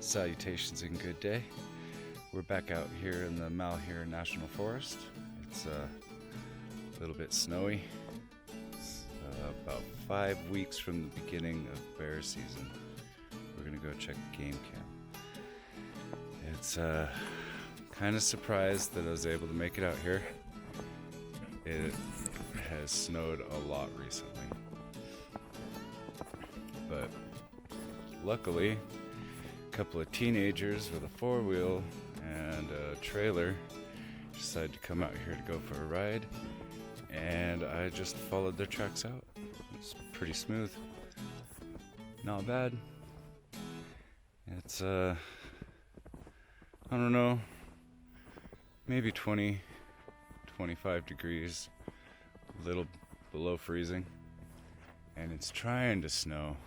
Salutations and good day. We're back out here in the Malheur National Forest. It's a little bit snowy. It's about 5 weeks from the beginning of bear season. We're gonna go check the game camp. It's kind of surprised that I was able to make it out here. It has snowed a lot recently, but luckily a couple of teenagers with a four-wheel and a trailer decided to come out here to go for a ride, and I just followed their tracks out. It's pretty smooth, not bad. It's I don't know, maybe 20, 25 degrees, a little below freezing, and it's trying to snow.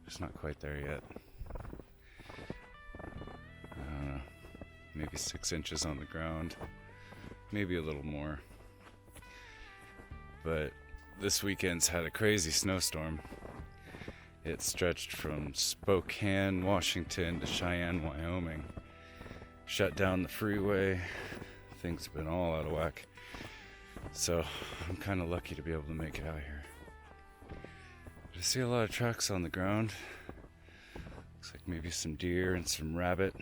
It's not quite there yet. I don't know, maybe 6 inches on the ground, maybe a little more. But this weekend's had a crazy snowstorm. It stretched from Spokane, Washington to Cheyenne, Wyoming. Shut down the freeway. Things have been all out of whack. So I'm kind of lucky to be able to make it out here. I see a lot of tracks on the ground. Looks like maybe some deer and some rabbit.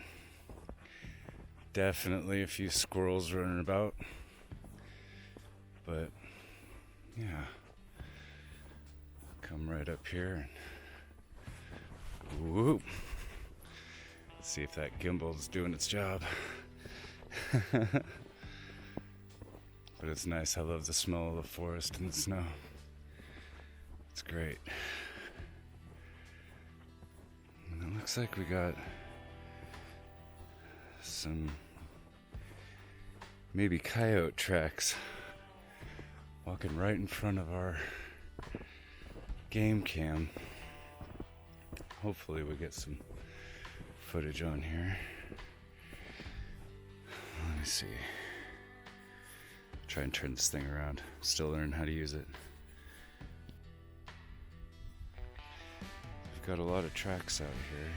Definitely a few squirrels running about. But yeah, come right up here and whoop. See if that gimbal's doing its job. But it's nice. I love the smell of the forest and the snow. It's great. And it looks like we got some maybe coyote tracks walking right in front of our game cam. Hopefully we get some footage on here. Let me see. Try and turn this thing around. Still learning how to use it. We've got a lot of tracks out here.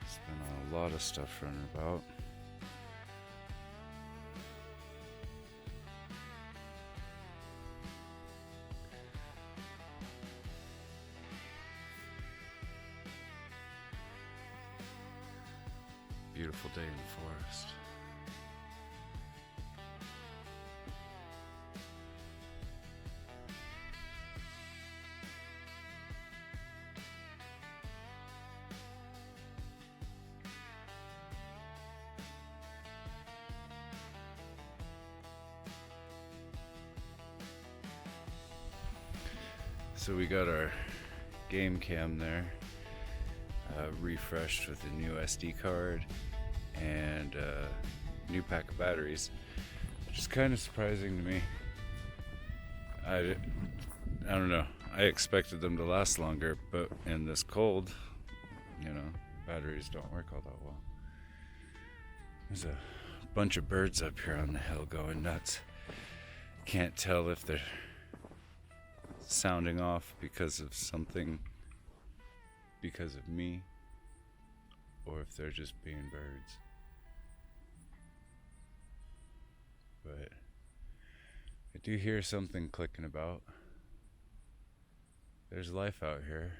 There's been a lot of stuff running about. Beautiful day in the forest. So we got our game cam there, refreshed with a new SD card and a new pack of batteries, which is kind of surprising to me. I don't know, I expected them to last longer, but in this cold, batteries don't work all that well. There's a bunch of birds up here on the hill going nuts. Can't tell if they're sounding off because of something, because of me, or if they're just being birds. But I do hear something clicking about. There's life out here.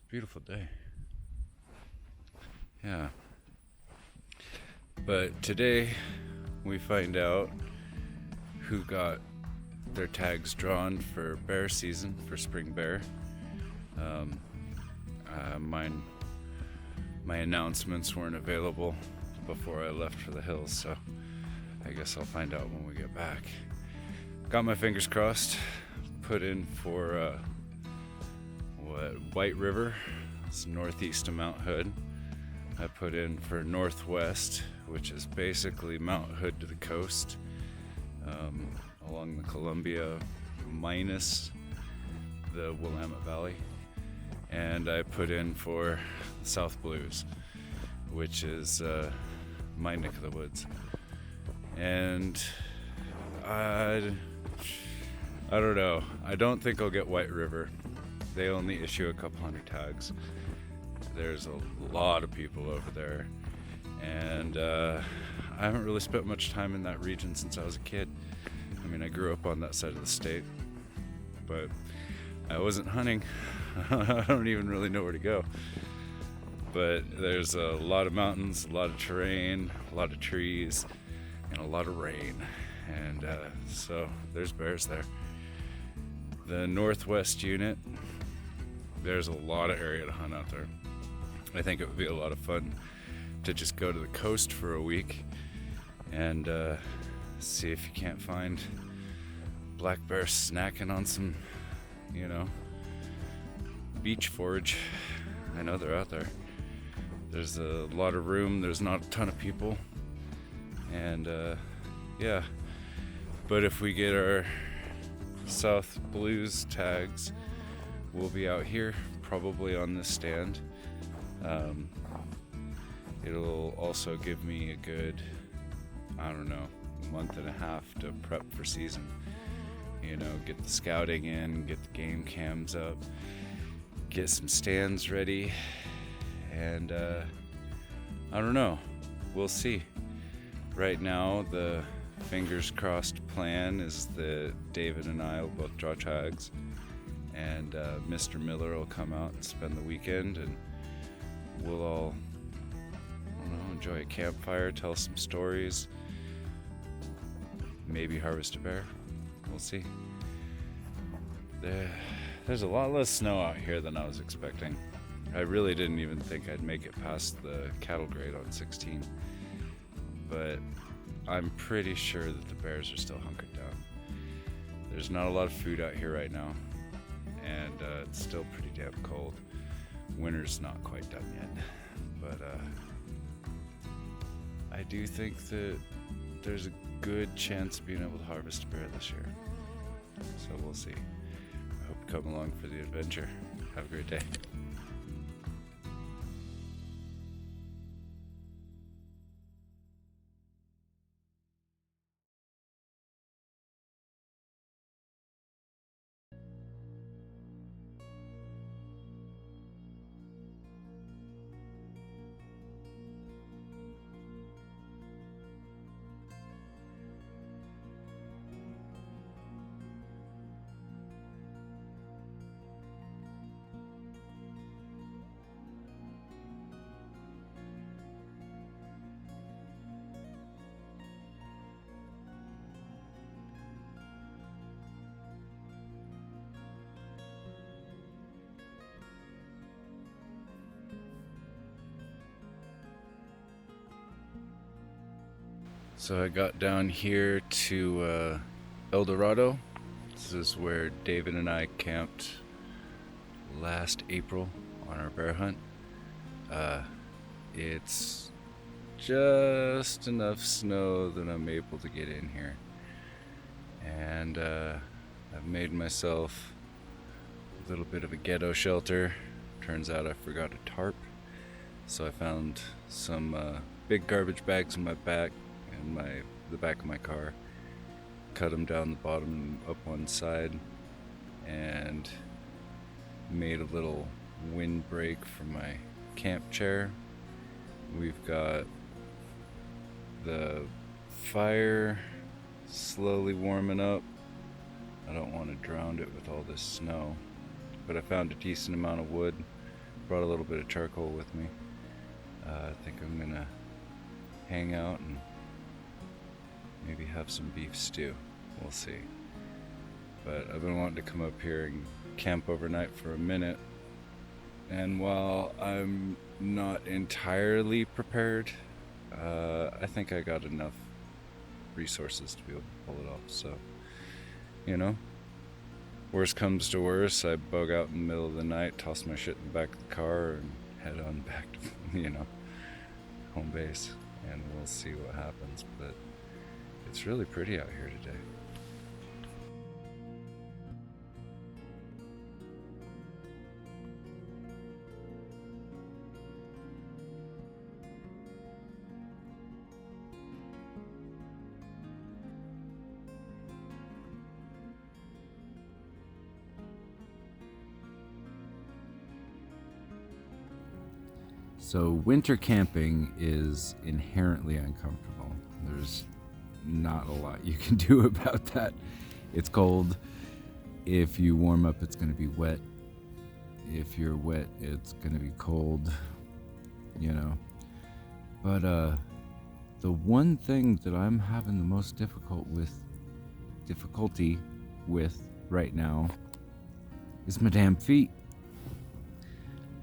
Beautiful day. Yeah. But today we find out who got their tags drawn for bear season, for spring bear. My announcements weren't available before I left for the hills, so I guess I'll find out when we get back. Got my fingers crossed. Put in for White River. It's northeast of Mount Hood. I put in for Northwest, which is basically Mount Hood to the coast, along the Columbia minus the Willamette Valley. And I put in for South Blues, which is my neck of the woods. And I don't know. I don't think I'll get White River. They only issue a couple hundred tags. There's a lot of people over there, and I haven't really spent much time in that region since I was a kid. I mean, I grew up on that side of the state, but I wasn't hunting. I don't even really know where to go. But there's a lot of mountains, a lot of terrain, a lot of trees, and a lot of rain, and so there's bears there. The Northwest unit, there's a lot of area to hunt out there. I think it would be a lot of fun to just go to the coast for a week and see if you can't find black bear snacking on some, beach forage. I know they're out there. There's a lot of room, there's not a ton of people, and yeah. But if we get our South Blues tags, we'll be out here, probably on this stand. It'll also give me a good, month and a half to prep for season. Get the scouting in, get the game cams up, get some stands ready, and I don't know, we'll see. Right now, the fingers crossed plan is that David and I will both draw tags, and Mr. Miller will come out and spend the weekend, and we'll all, enjoy a campfire, tell some stories, maybe harvest a bear. We'll see. There's a lot less snow out here than I was expecting. I really didn't even think I'd make it past the cattle grade on 16, but I'm pretty sure that the bears are still hunkered down. There's not a lot of food out here right now, and it's still pretty damn cold. Winter's not quite done yet, but I do think that there's a good chance of being able to harvest a bear this year. So we'll see. I hope you come along for the adventure. Have a great day. So I got down here to El Dorado. This is where David and I camped last April on our bear hunt. It's just enough snow that I'm able to get in here. And I've made myself a little bit of a ghetto shelter. Turns out I forgot a tarp. So I found some big garbage bags in my back and the back of my car. Cut them down the bottom and up one side, and made a little windbreak for my camp chair. We've got the fire slowly warming up. I don't want to drown it with all this snow, but I found a decent amount of wood brought a little bit of charcoal with me. I think I'm gonna hang out and maybe have some beef stew. We'll see. But I've been wanting to come up here and camp overnight for a minute. And while I'm not entirely prepared, I think I got enough resources to be able to pull it off. So, worst comes to worst, I bug out in the middle of the night, toss my shit in the back of the car, and head on back to, home base. And we'll see what happens. But it's really pretty out here today. So winter camping is inherently uncomfortable. There's not a lot you can do about that. It's cold. If you warm up, it's going to be wet. If you're wet, it's going to be cold, But the one thing that I'm having the most difficulty with right now is my damn feet.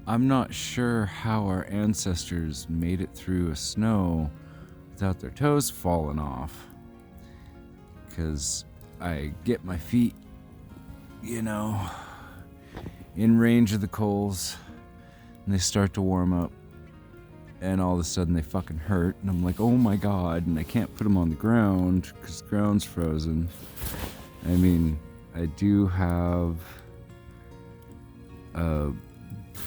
I'm not sure how our ancestors made it through a snow without their toes falling off. Because I get my feet, in range of the coals, and they start to warm up, and all of a sudden they fucking hurt, and I'm like, oh my god, and I can't put them on the ground because the ground's frozen. I mean, I do have a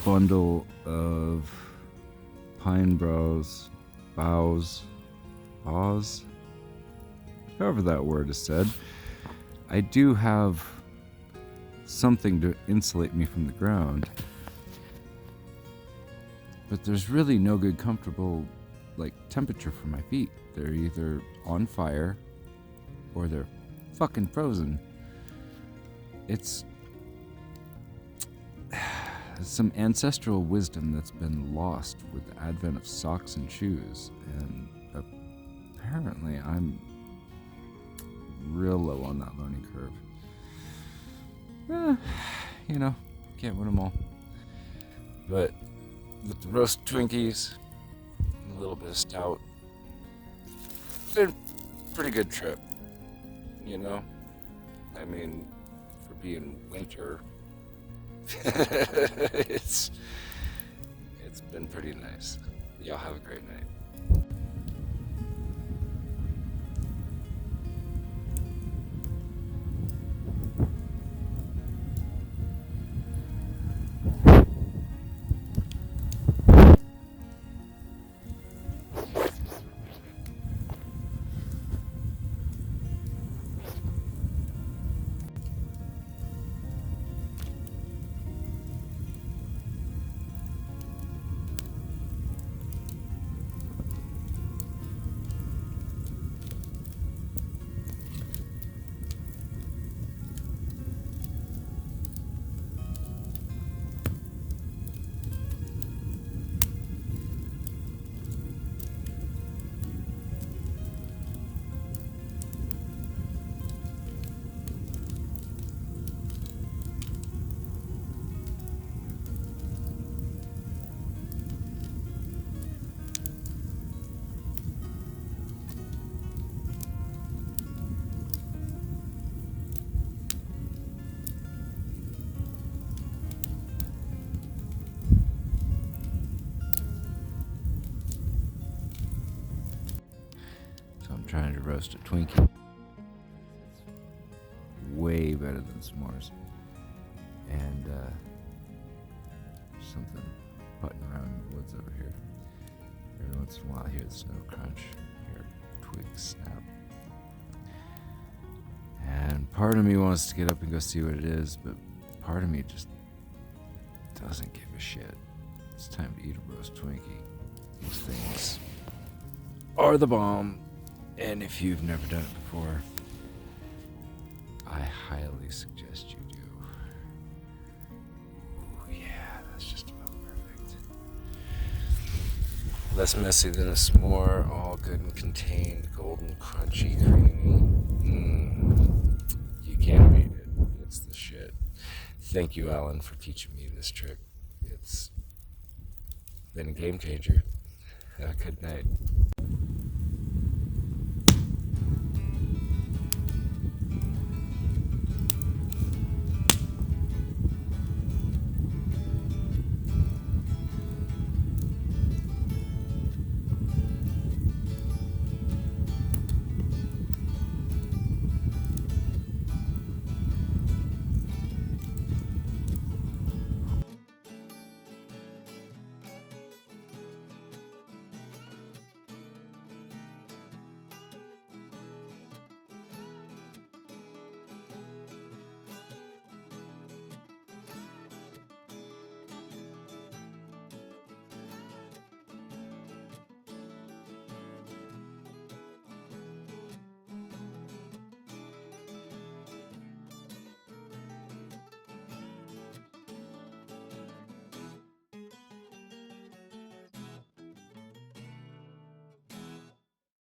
bundle of pine boughs, however that word is said. I do have something to insulate me from the ground, but there's really no good comfortable temperature for my feet. They're either on fire or they're fucking frozen. It's some ancestral wisdom that's been lost with the advent of socks and shoes, and apparently I'm real low on that learning curve. Can't win them all. But with the roast Twinkies and a little bit of stout, it's been a pretty good trip, I mean, for being winter, it's been pretty nice. Y'all have a great night. Trying to roast a Twinkie. Way better than s'mores. And something putting around in the woods over here. Every once in a while I hear the snow crunch, hear twigs snap. And part of me wants to get up and go see what it is, but part of me just doesn't give a shit. It's time to eat a roast Twinkie. These things are the bomb. And if you've never done it before, I highly suggest you do. Ooh, yeah, that's just about perfect. Less messy than a s'more, all good and contained, golden, crunchy, creamy. You can't beat it. It's the shit. Thank you, Alan, for teaching me this trick. It's been a game changer. Have a good night.